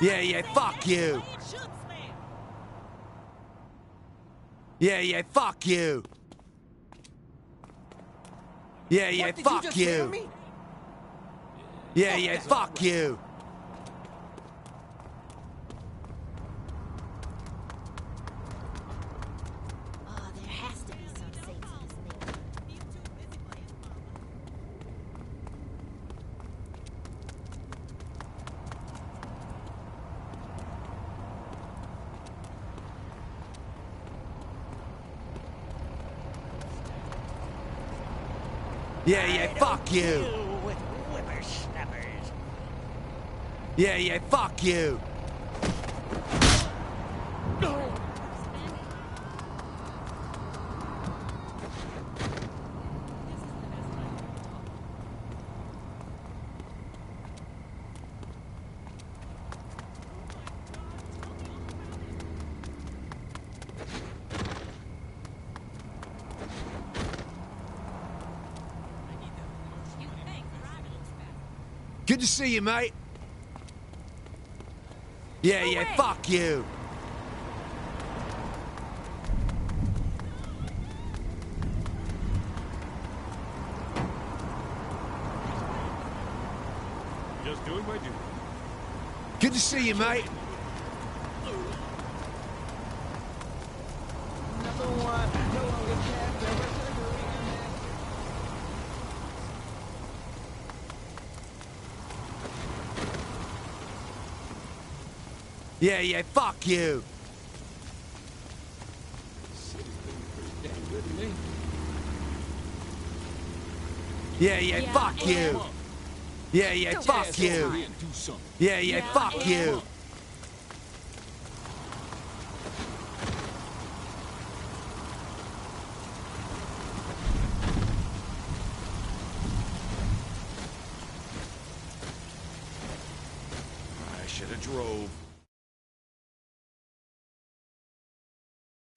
Yeah, fuck you. Yeah, fuck you. Yeah, fuck you. Yeah, fuck you. Oh, there has to be some sense in his name. Yeah, fuck you. With whippersnappers. Yeah, fuck you. Good to see you, mate. Yeah, fuck you. Just doing my duty. Good to see you, mate. Yeah, fuck you. Yeah, fuck you. Yeah, fuck you. Yeah, fuck you. I should have drove.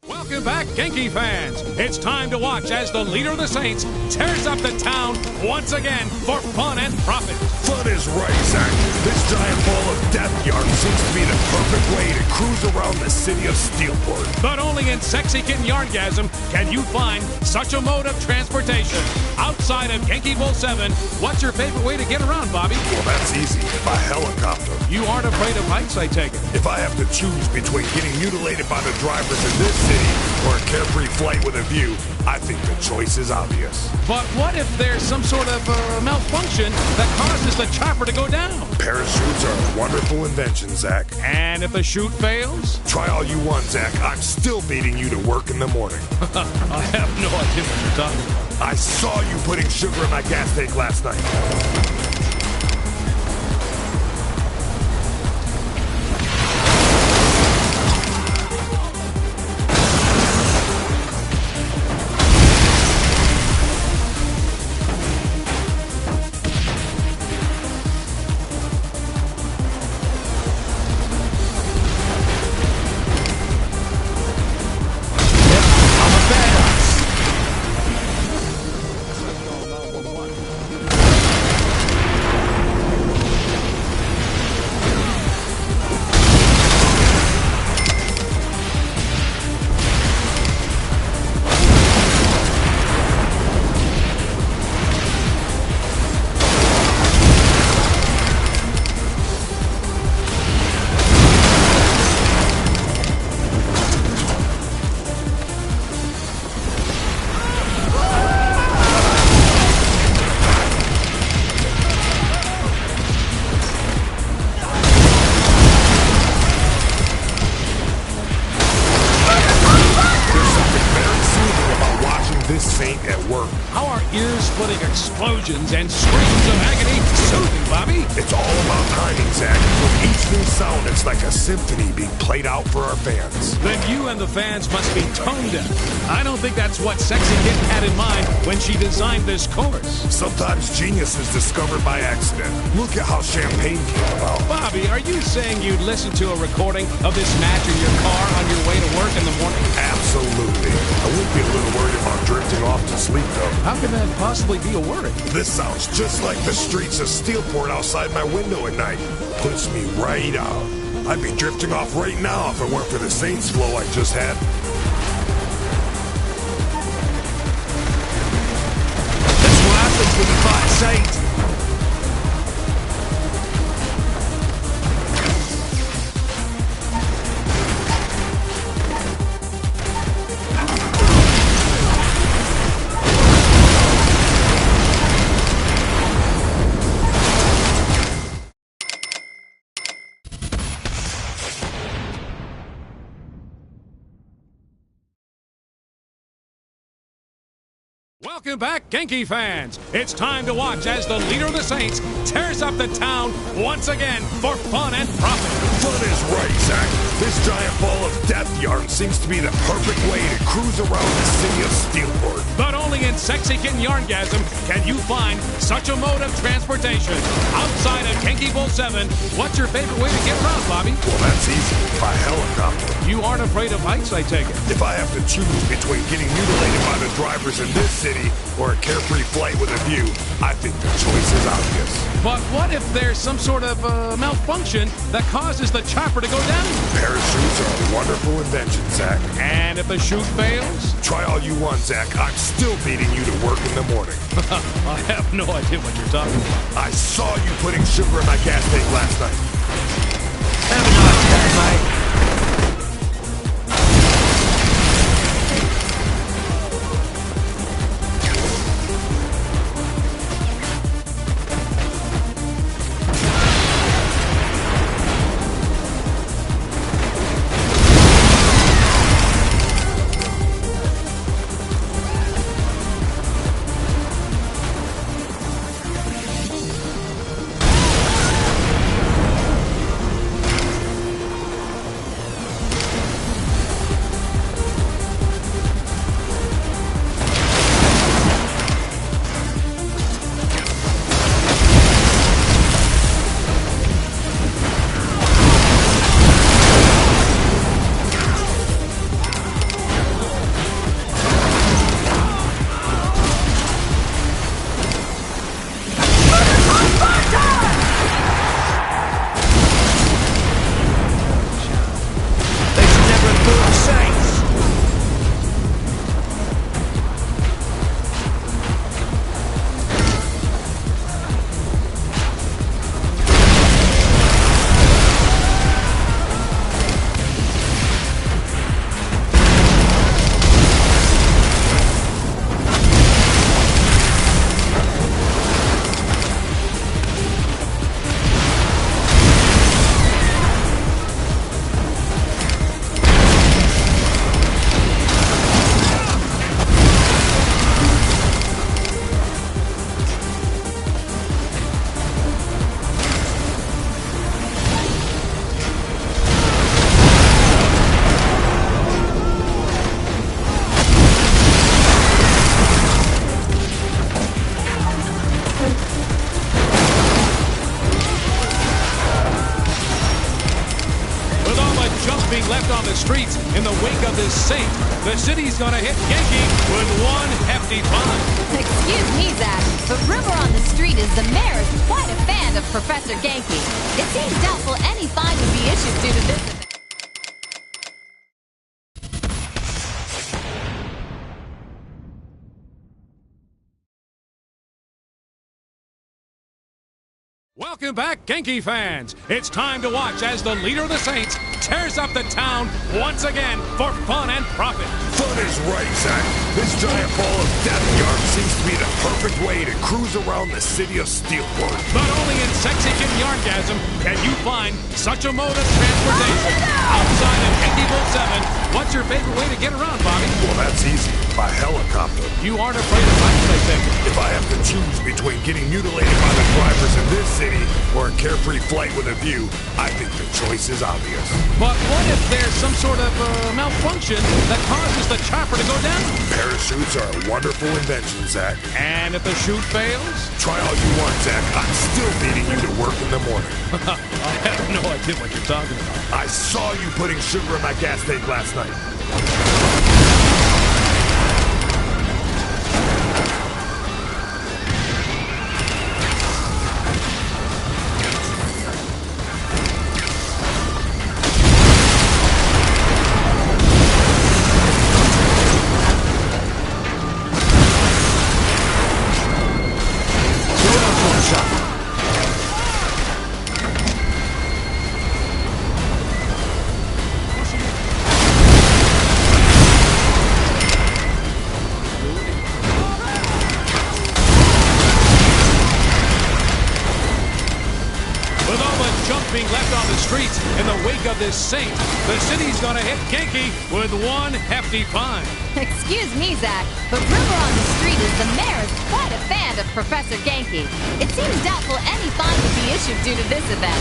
Welcome back, Genki fans! It's time to watch as the leader of the Saints tears up the town once again for fun and profit. Fun is right, Zach. This giant ball of death yard seems to be the perfect way to cruise around the city of Steelport. But only in Sexy Kitten Yardgasm can you find such a mode of transportation. Outside of Genki Bowl 7, what's your favorite way to get around, Bobby? Well, that's easy. By helicopter. You aren't afraid of heights, I take it. If I have to choose between getting mutilated by the drivers in this city or a carefree flight with a view, I think the choice is obvious. But what if there's some sort of malfunction that causes the chopper to go down? Parachutes are a wonderful invention, Zach. And if the chute fails? Try all you want, Zach. I'm still beating you to work in the morning. I have no idea what you're talking about. I saw you putting sugar in my gas tank last night. How are ear-splitting explosions and screams of agony soothing, Bobby? It's all about timing, Zach. With each new sound, it's like a symphony being played out for our fans. Then you and the fans must be tone deaf. I don't think that's what Sexy Kitten had in mind when she designed this course. Sometimes genius is discovered by accident. Look at how Champagne came about. Bobby, are you saying you'd listen to a recording of this match in your car on your way to work in the morning? Absolutely. I would be a little worried about drifting off to sleep, though. How can that possibly be a worry? This sounds just like the streets of Steelport outside my window at night. Puts me right out. I'd be drifting off right now if it weren't for the Saints flow I just had. That's what happens when you fight Saints. Welcome back, Genki fans. It's time to watch as the leader of the Saints tears up the town once again for fun and profit. Fun is right, Zach. This giant ball of death yarn seems to be the perfect way to cruise around the city of Steelport. But only in Sexy Kitten Yarngasm can you find such a mode of transportation. Outside of Genki Bowl 7, what's your favorite way to get around, Bobby? Well, that's easy. By helicopter. You aren't afraid of heights, I take it. If I have to choose between getting mutilated by the drivers in this city or a carefree flight with a view, I think the choice is obvious. But what if there's some sort of malfunction that causes the chopper to go down? Parachutes are a wonderful invention, Zach. And if the chute fails? Try all you want, Zach. I'm still beating you to work in the morning. I have no idea what you're talking about. I saw you putting sugar in my gas tank last night. Have a nice day, mate. being left on the streets in the wake of this saint, the city's gonna hit Genki with one hefty fine. Excuse me, Zach, but rumor on the street is the mayor is quite a fan of Professor Genki. It seems doubtful any fine would be issued due to this event. Welcome back, Genki fans. It's time to watch as the leader of the Saints tears up the town once again for fun and profit. Fun is right, Zach. This giant ball of death yarn seems to be the perfect way to cruise around the city of Steelport. But only in Sexy Kitten Yarngasm can you find such a mode of transportation. Outside of Genki Bowl 7, what's your favorite way to get around, Bobby? Well, that's easy. By helicopter. You aren't afraid of heights, I think. If I have to choose between getting mutilated by the drivers in this city or a carefree flight with a view, I think the choice is obvious. But what if there's some sort of malfunction that causes the chopper to go down? Parachutes are a wonderful invention, Zach. And if the chute fails? Try all you want, Zach. I'm still beating you to work in the morning. I have no idea what you're talking about. I saw you putting sugar in my gas tank last night. this Saint, the city's gonna hit Genki with one hefty fine. Excuse me, Zach, but rumor on the street is the mayor is quite a fan of Professor Genki. It seems doubtful any fine would be issued due to this event.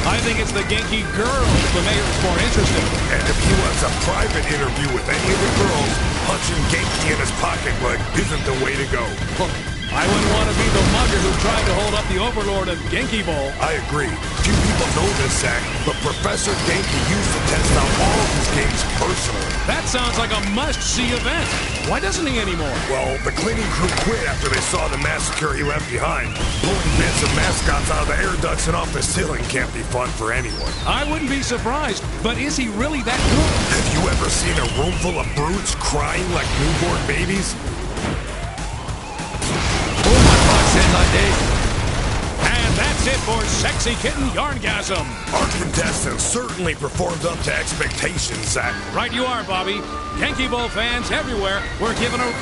I think it's the Genki girls the mayor's more interested in. And if he wants a private interview with any of the girls, punching Genki in his pocketbook isn't the way to go. I wouldn't want to be the mugger who tried to hold up the overlord of Genki Bowl. I agree. Few people know this, Zach, but Professor Genki used to test out all of his games personally. That sounds like a must-see event. Why doesn't he anymore? Well, the cleaning crew quit after they saw the massacre he left behind. Pulling bits of mascots out of the air ducts and off the ceiling can't be fun for anyone. I wouldn't be surprised, but is he really that good? Have you ever seen a room full of brutes crying like newborn babies? And that's it for Sexy Kitten Yarngasm. Our contestants certainly performed up to expectations, Zach. Right you are, Bobby. Genki Bowl fans everywhere were given a...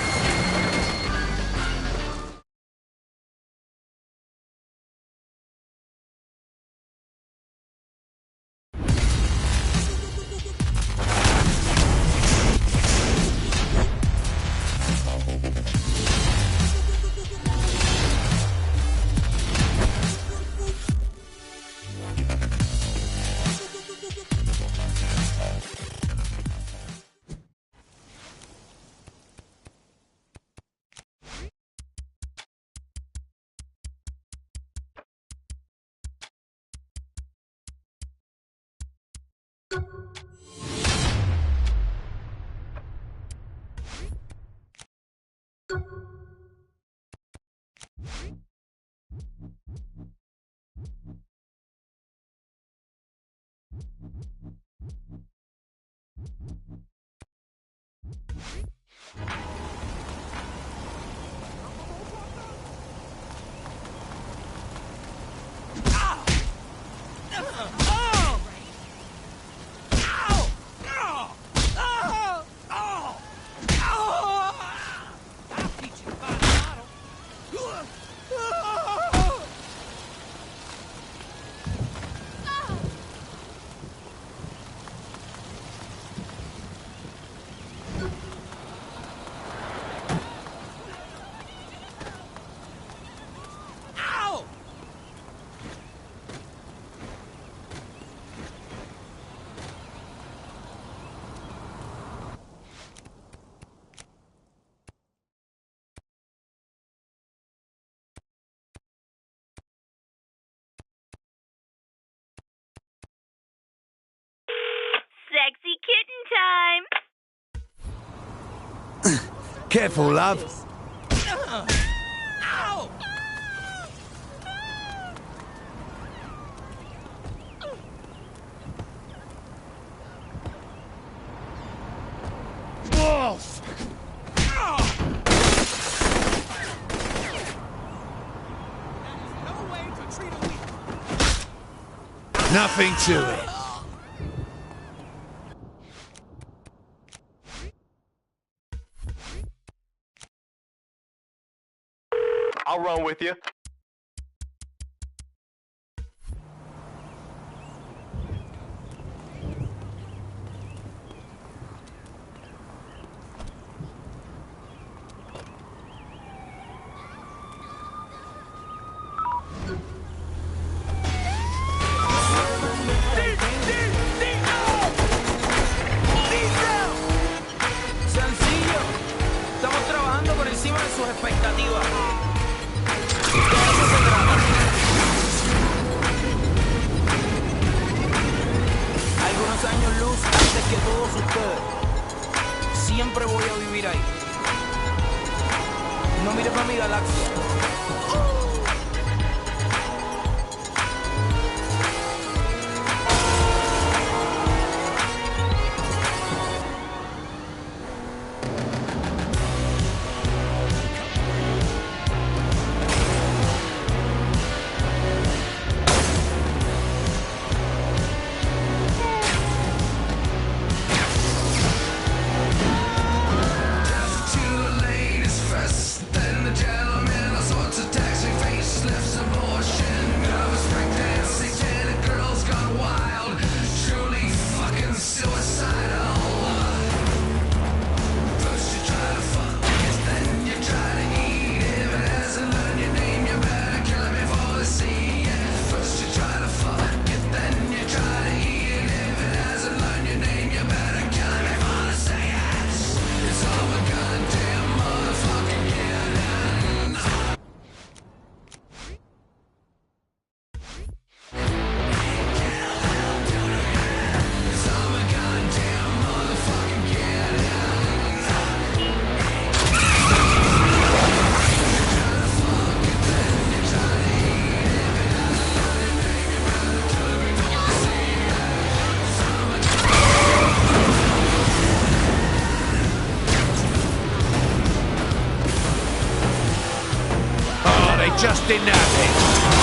Sexy kitten time! Careful, love. Nothing to it. I'll run with you. Sencillo. Estamos trabajando por encima de sus expectativas. Algunos años luz antes que todos ustedes. Siempre voy a vivir ahí. No mires para mi galaxia. Too late is fast, then the gentleman has what to tax me face. just enough.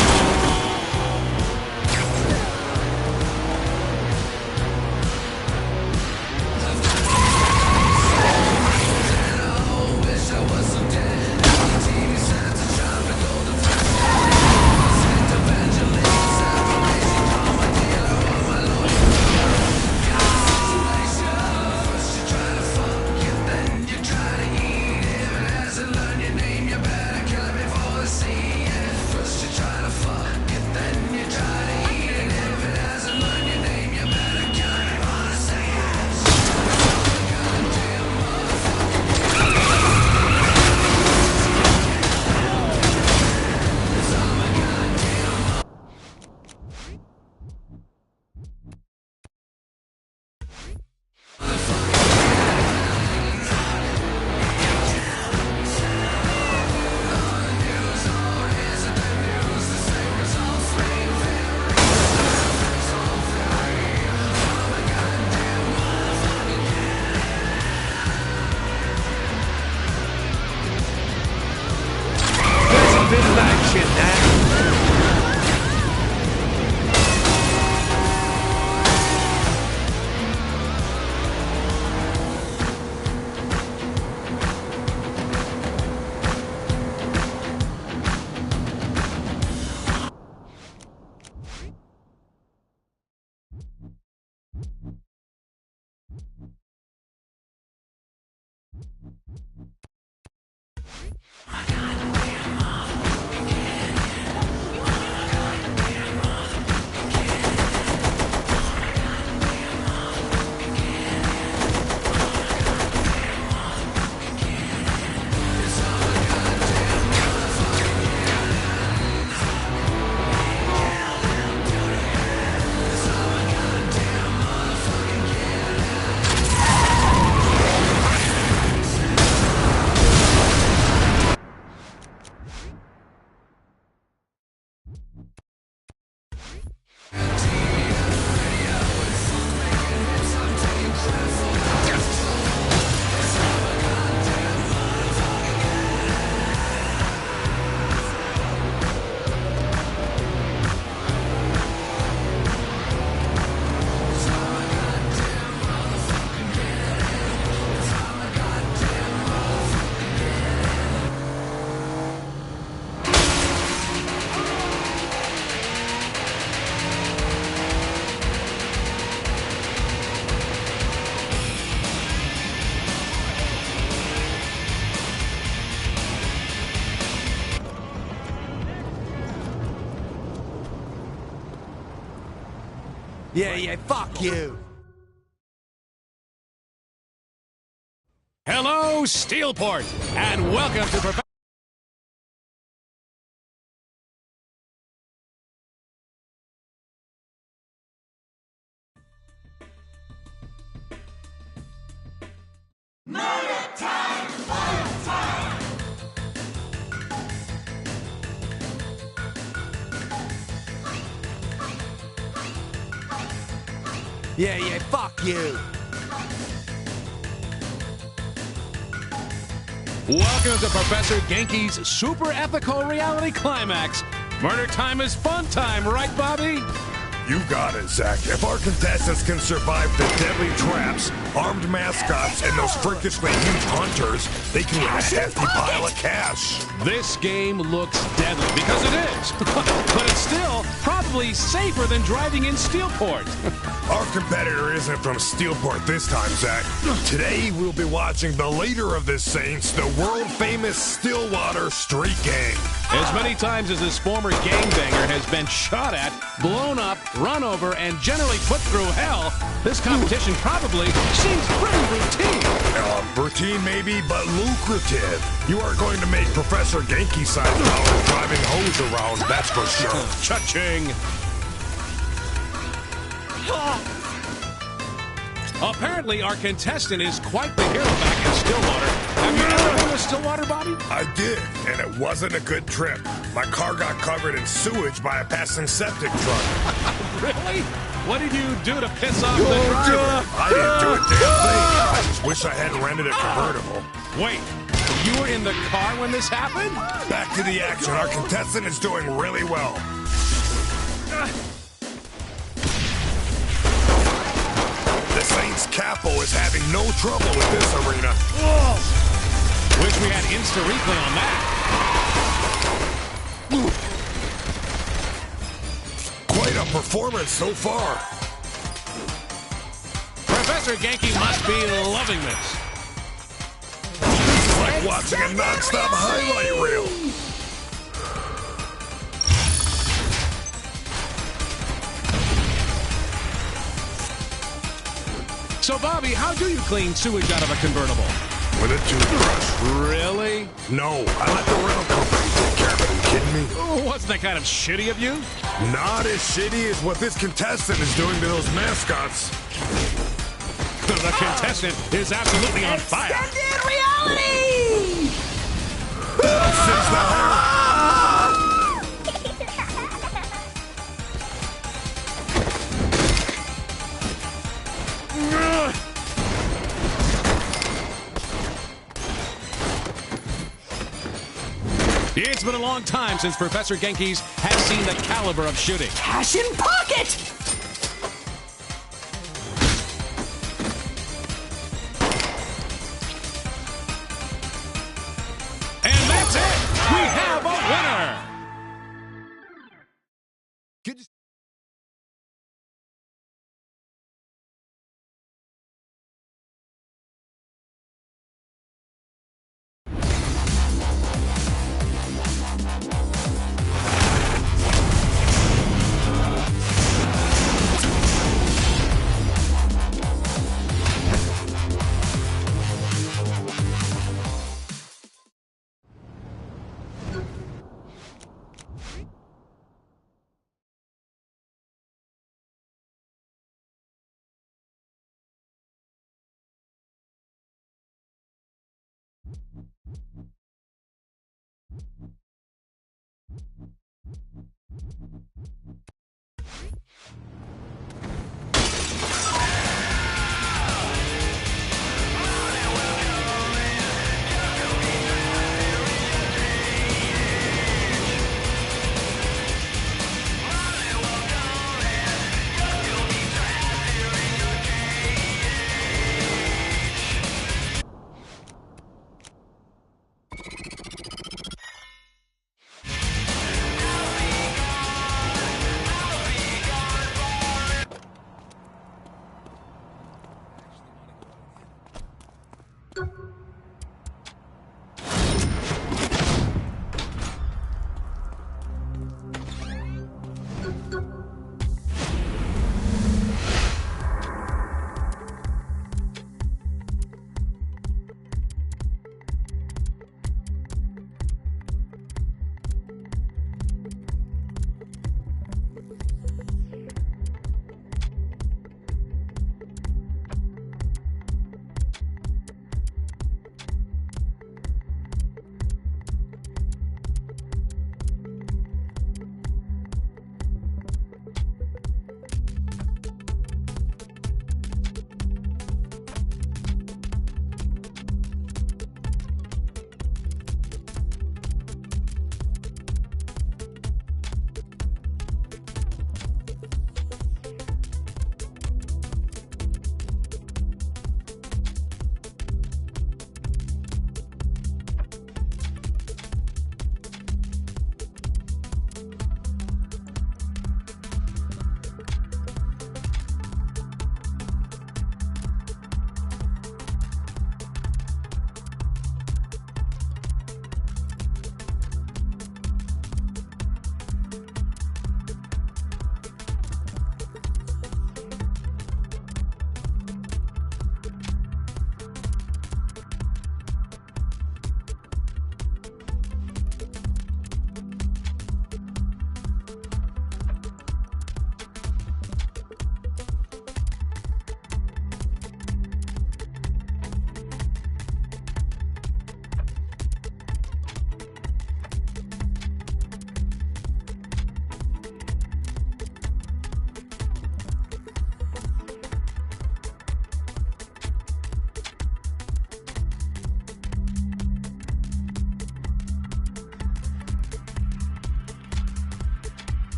Yeah, fuck you. Hello, Steelport, and welcome to Yeah, fuck you. Welcome to Professor Genki's super ethical reality climax. Murder time is fun time, right, Bobby? You got it, Zach. If our contestants can survive the deadly traps, armed mascots, and those freakishly huge hunters, they can win a hefty pile of cash. This game looks deadly, because it is. But it's still probably safer than driving in Steelport. Our competitor isn't from Steelport this time, Zach. Today, we'll be watching the leader of the Saints, the world-famous Stillwater Street Gang. As many times as this former gangbanger has been shot at, blown up, run over, and generally put through hell, this competition probably seems pretty routine. Routine maybe, but lucrative. You are going to make Professor Genki-sized dollars driving hose around, that's for sure. Cha-ching! Apparently, our contestant is quite the hero back in Stillwater. Have you ever been to Stillwater, Bobby? I did, and it wasn't a good trip. My car got covered in sewage by a passing septic truck. Really? What did you do to piss off the driver? I didn't do a damn thing. I just wish I hadn't rented a convertible. Wait, You were in the car when this happened? Back to the action. Our contestant is doing really well. The Saints Capo is having no trouble with this arena. Wish we had instant replay on that. Quite a performance so far. Professor Genki must be loving this. It's like watching a non-stop highlight reel. So, Bobby, how do you clean sewage out of a convertible? With a toothbrush. Really? No, I let the rental company take care of it. Are you kidding me? Oh, wasn't that kind of shitty of you? Not as shitty as what this contestant is doing to those mascots. The contestant is absolutely on fire. Extended reality! Since the hair. It's been a long time since Professor Genki's has seen the caliber of shooting. Cash in pocket! And that's it! We have a winner!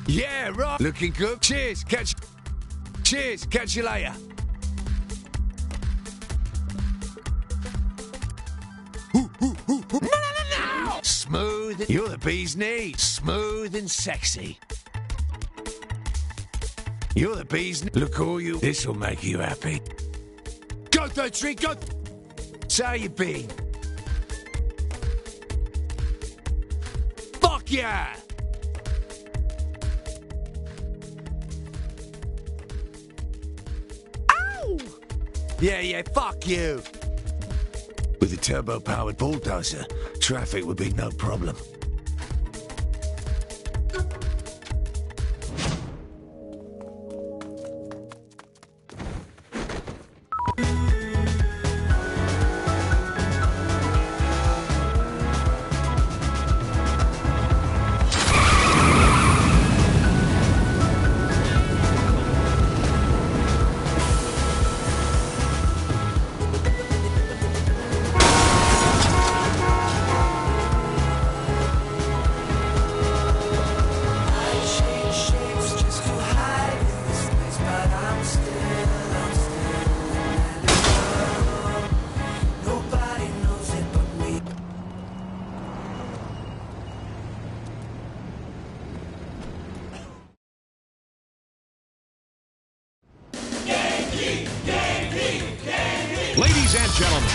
Yeah, right. Looking good. Cheers. Catch you later. No. Smooth. You're the bee's knees. Smooth and sexy. You're the bee's knees. Look, all you. This'll make you happy. Go, third street. Go. So how you been? Fuck yeah. Ow! Yeah, fuck you. With a turbo-powered bulldozer, traffic would be no problem. Ladies and gentlemen,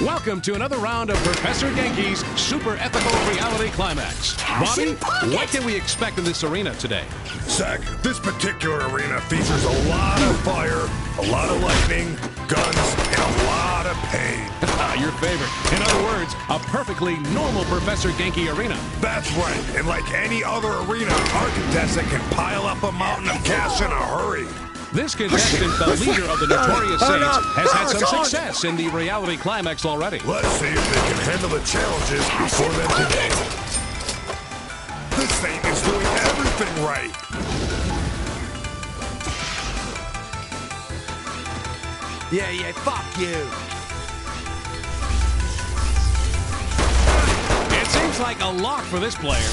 welcome to another round of Professor Genki's Super Ethical Reality Climax. Bobby, what can we expect in this arena today? Zach, this particular arena features a lot of fire, a lot of lightning, guns, and a lot of pain. Your favorite. In other words, a perfectly normal Professor Genki arena. That's right, and like any other arena, our contestant can pile up a mountain of cash in a hurry. This contestant, the leader of the Notorious Saints, has had some success in the reality climax already. Let's see if they can handle the challenges before them today. This thing is doing everything right. Yeah, fuck you. It seems like a lock for this player.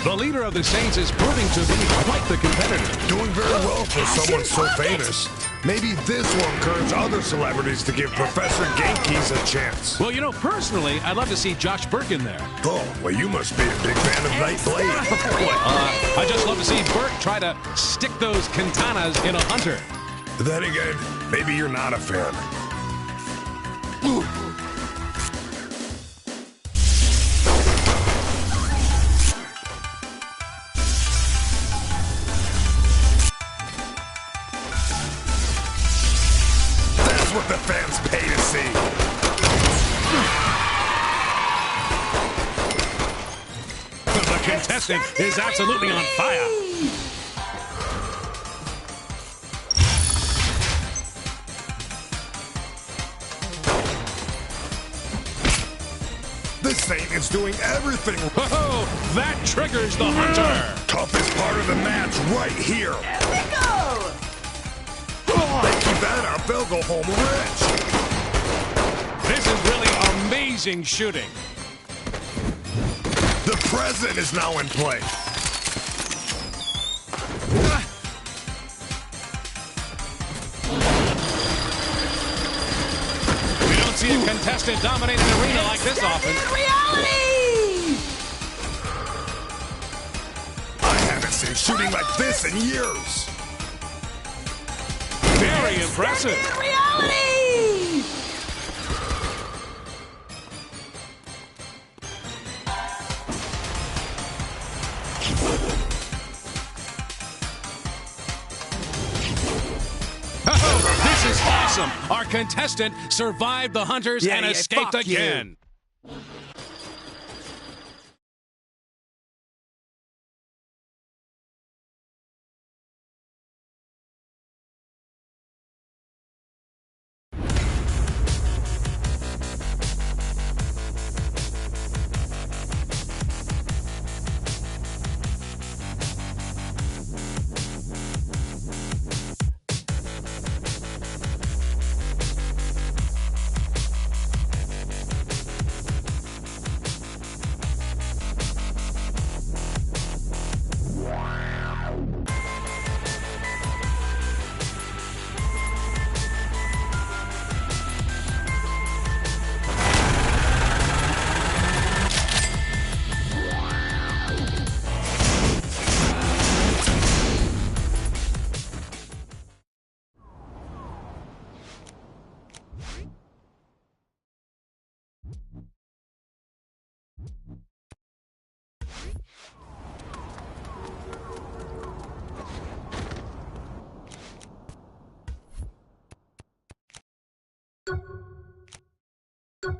The leader of the Saints is proving to be quite the competitor. Doing very well for someone so famous. Maybe this will encourage other celebrities to give Professor Genki's a chance. Well, you know, personally, I'd love to see Josh Burke in there. Oh, well, you must be a big fan of Nightblade. I just love to see Burke try to stick those katanas in a hunter. Then again, maybe you're not a fan. Ooh. What the fans pay to see. The contestant is absolutely on fire. This thing is doing everything. Oh, that triggers the hunter. Toughest part of the match right here. Here we go! They keep that up, they'll go home rich. This is really amazing shooting. The president is now in play. We don't see a contestant dominating an arena like this often. Reality! I haven't seen shooting like this in years. Very impressive. Reality! Oh, this is awesome. Our contestant survived the hunters and escaped fuck you. again. To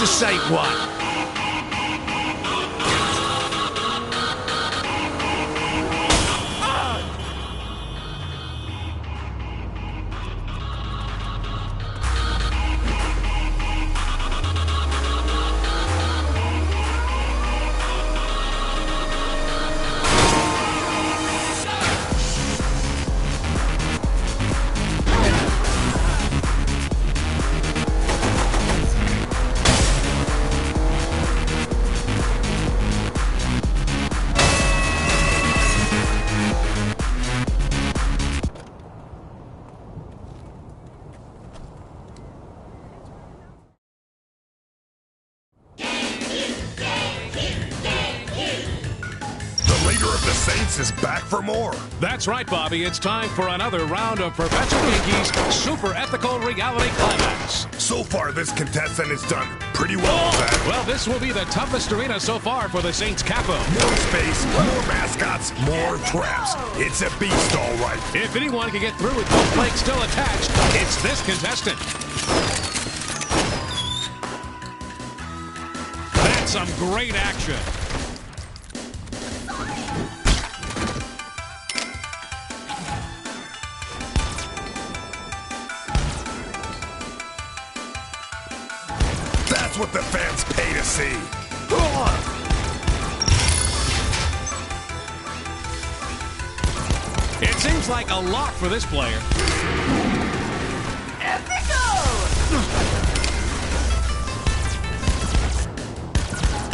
say what? Is back for more. That's right, Bobby. It's time for another round of Professor Genki's Super Ethical Reality Climax. So far, this contestant has done pretty well, Zach. Well, this will be the toughest arena so far for the Saints Capo. More space, more mascots, more traps. It's a beast, all right. If anyone can get through with both legs still attached, it's this contestant. That's some great action. That's what the fans pay to see. It seems like a lock for this player.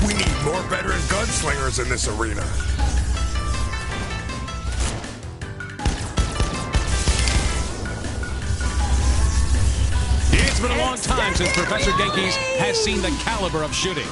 We need more veteran gunslingers in this arena. It's been a long time since Professor Genki's has seen the caliber of shooting.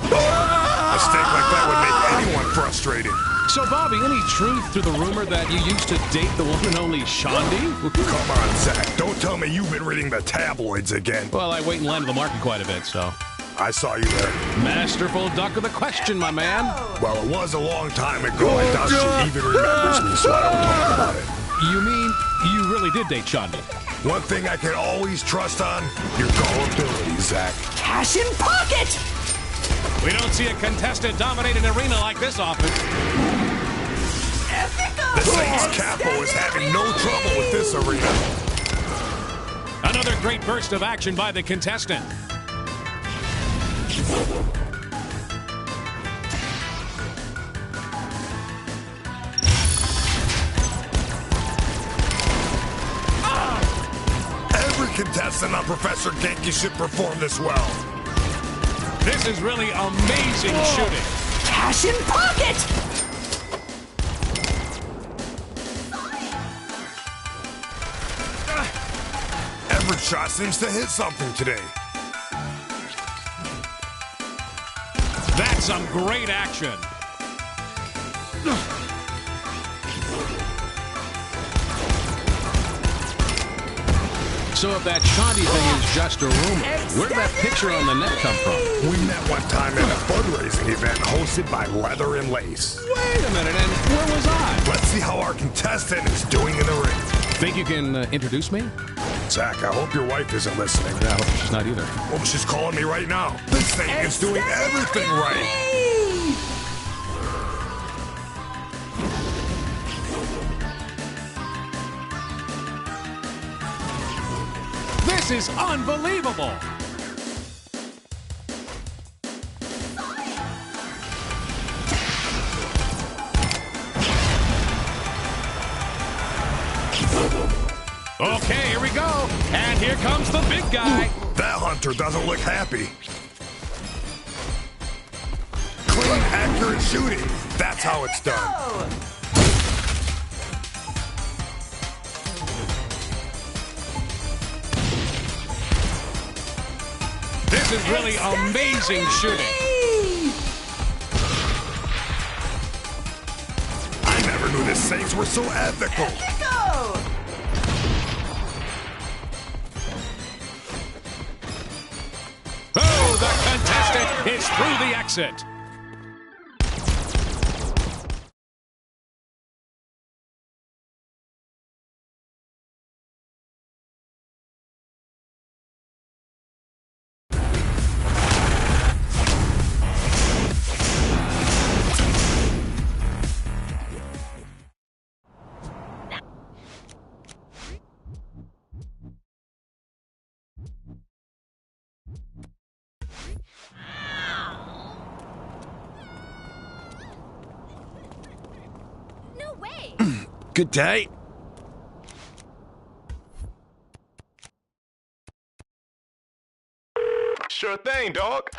A mistake like that would make anyone frustrated. So, Bobby, any truth to the rumor that you used to date the one and only Shandi? Come on, Zach. Don't tell me you've been reading the tabloids again. Well, I wait in line to the market quite a bit, so. I saw you there. Masterful duck of the question, my man. Well, it was a long time ago. I doubt she even remembers me, so I don't talk about it. You mean you really did date Shandi? One thing I can always trust on, your gullibility, Zach. Cash in pocket! We don't see a contestant dominate an arena like this often. The Saints Capo is having no trouble with this arena. Another great burst of action by the contestant. Every contestant on Professor Genki should perform this well. This is really amazing shooting. Cash in pocket! Every shot seems to hit something today. That's some great action. So if that shanty thing is just a rumor, where did that picture on the net come from? We met one time at a fundraising event hosted by Leather and Lace. Wait a minute, and where was I? Let's see how our contestant is doing in the ring. Think you can introduce me? Zach, I hope your wife isn't listening. Yeah, I hope she's not either. Oh, she's calling me right now. This thing is doing everything right. This is unbelievable! Okay, here we go. And here comes the big guy. That hunter doesn't look happy. Clean, accurate shooting. That's how it's done. This is really amazing shooting. I never knew the Saints were so ethical. Oh, the contestant is through the exit. No way! Good day. Sure thing, dog.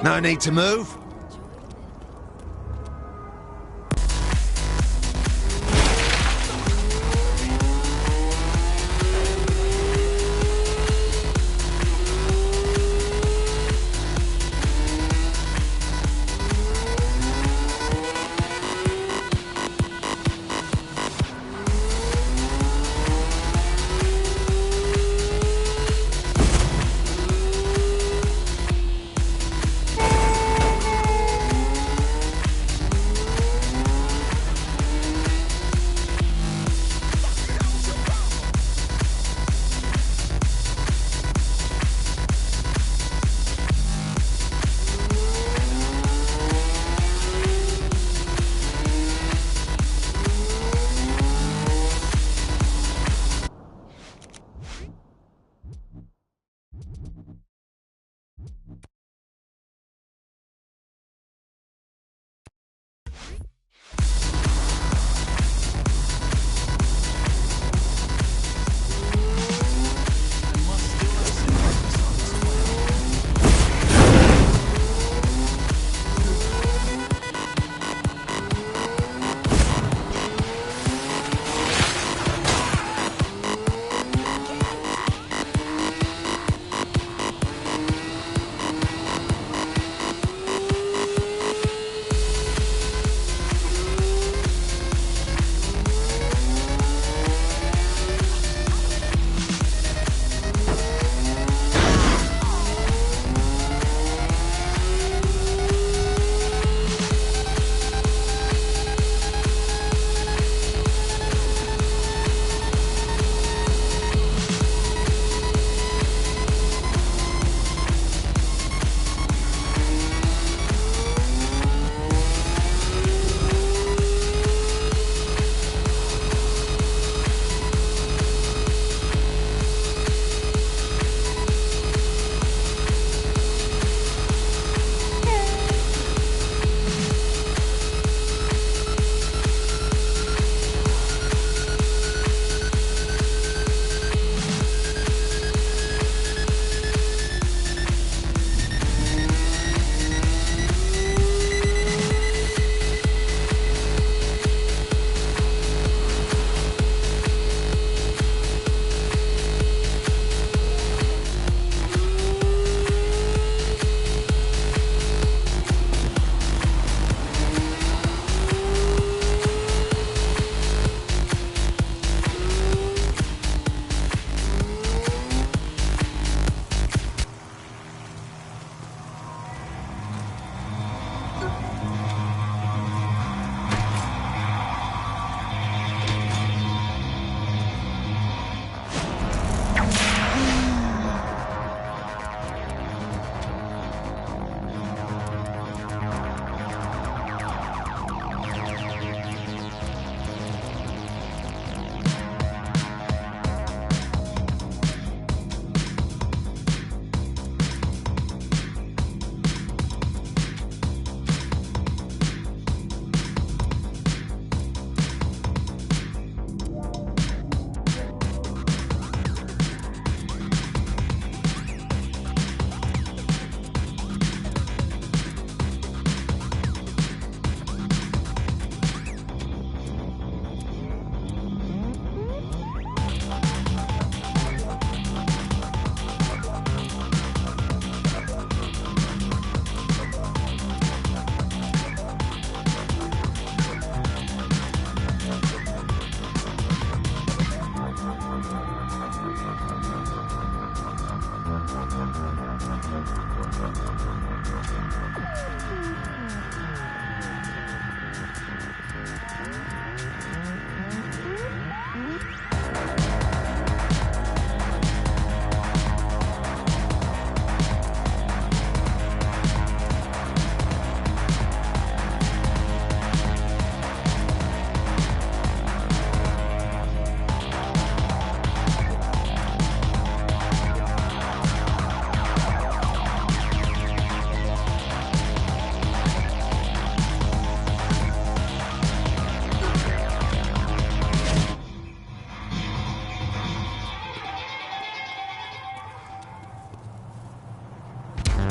No need to move.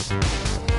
Thank you.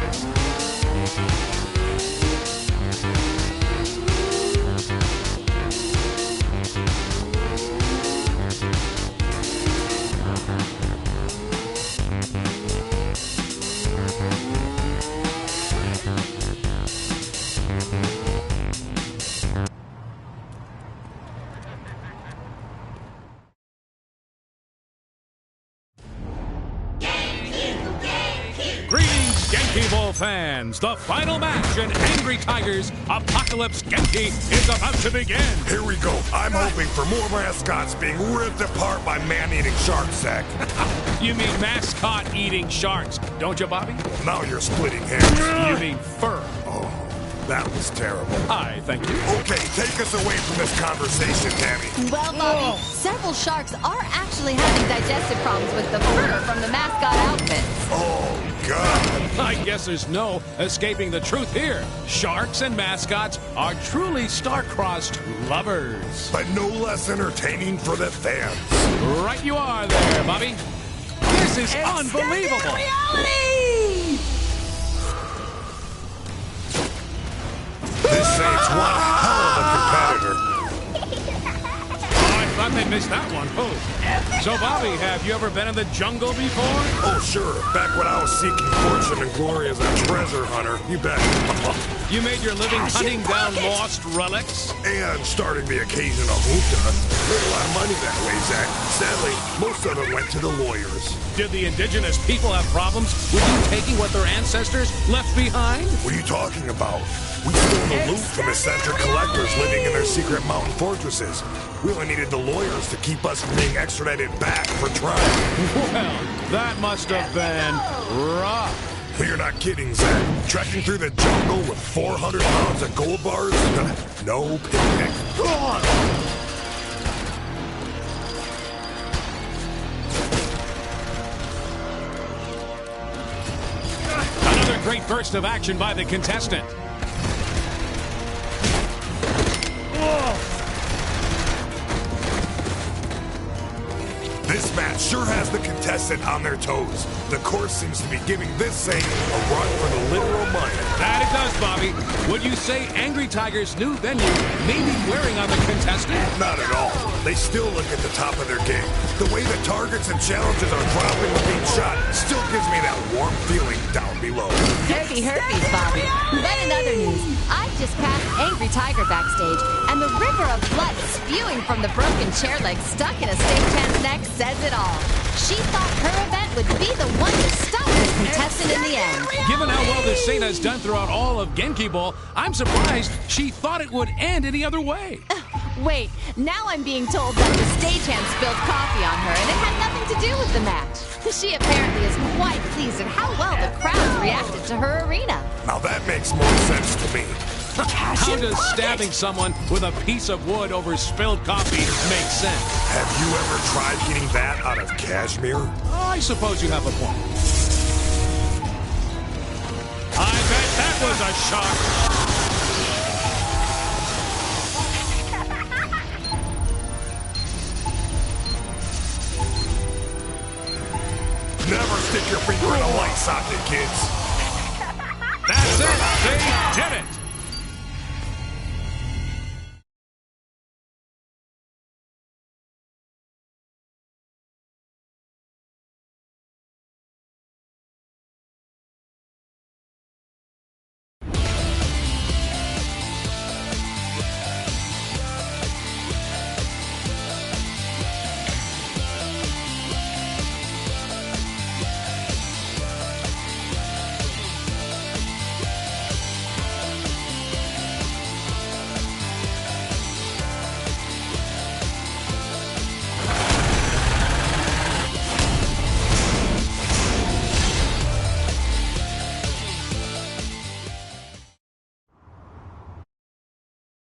Genki Bowl fans, the final match in Angry Tigers Apocalypse Genki is about to begin. Here we go. I'm hoping for more mascots being ripped apart by man-eating sharks, Zach. You mean mascot-eating sharks, don't you, Bobby? Now you're splitting hairs. You mean fur. Oh, that was terrible. Hi, thank you. Okay, take us away from this conversation, Tammy. Well, Bobby, several sharks are actually having digestive problems with the fur from the mascot outfits. Oh, God. I guess there's no escaping the truth here. Sharks and mascots are truly star-crossed lovers. But no less entertaining for the fans. Right you are there, Bobby. This is unbelievable. Reality! This Saints one hell of a competitor. I thought they missed that one. Oh. So, Bobby, have you ever been in the jungle before? Oh, sure. Back when I was seeking fortune and glory as a treasure hunter. You bet. You made your living hunting down lost relics? And starting the occasional hookah. Made a lot of money that way, Zach. Sadly, most of it went to the lawyers. Did the indigenous people have problems with you taking what their ancestors left behind? What are you talking about? We stole the loot from eccentric collectors living in their secret mountain fortresses. We only needed the lawyers to keep us from being extradited back for trial. Well, that must have been rough. You're not kidding, Zach. Trekking through the jungle with 400 pounds of gold bars? No picnic. Another great burst of action by the contestant. This match sure has the contestant on their toes. The course seems to be giving this thing a run for the literal money. That it does, Bobby. Would you say Angry Tigers' new venue may be wearing on the contestant? Not at all. They still look at the top of their game. The way the targets and challenges are dropping with each shot still gives me that warm feeling down below. Derpy herpes, Bobby. But in other news, I just passed Angry Tiger backstage, and the river of blood spewing from the broken chair leg stuck in a stagehand's neck says it all. She thought her event would be the one to stop this contestant in the end. Given how well this Saint has done throughout all of Genki Bowl, I'm surprised she thought it would end any other way. Wait, now I'm being told that the stagehand spilled coffee on her and it had nothing to do with the match. She apparently is quite pleased at how well the crowd reacted to her arena. Now that makes more sense to me. How does stabbing someone with a piece of wood over spilled coffee make sense? Have you ever tried getting that out of cashmere? I suppose you have a point. I bet that was a shock. Never stick your finger in a light socket, kids. That's it. They did it.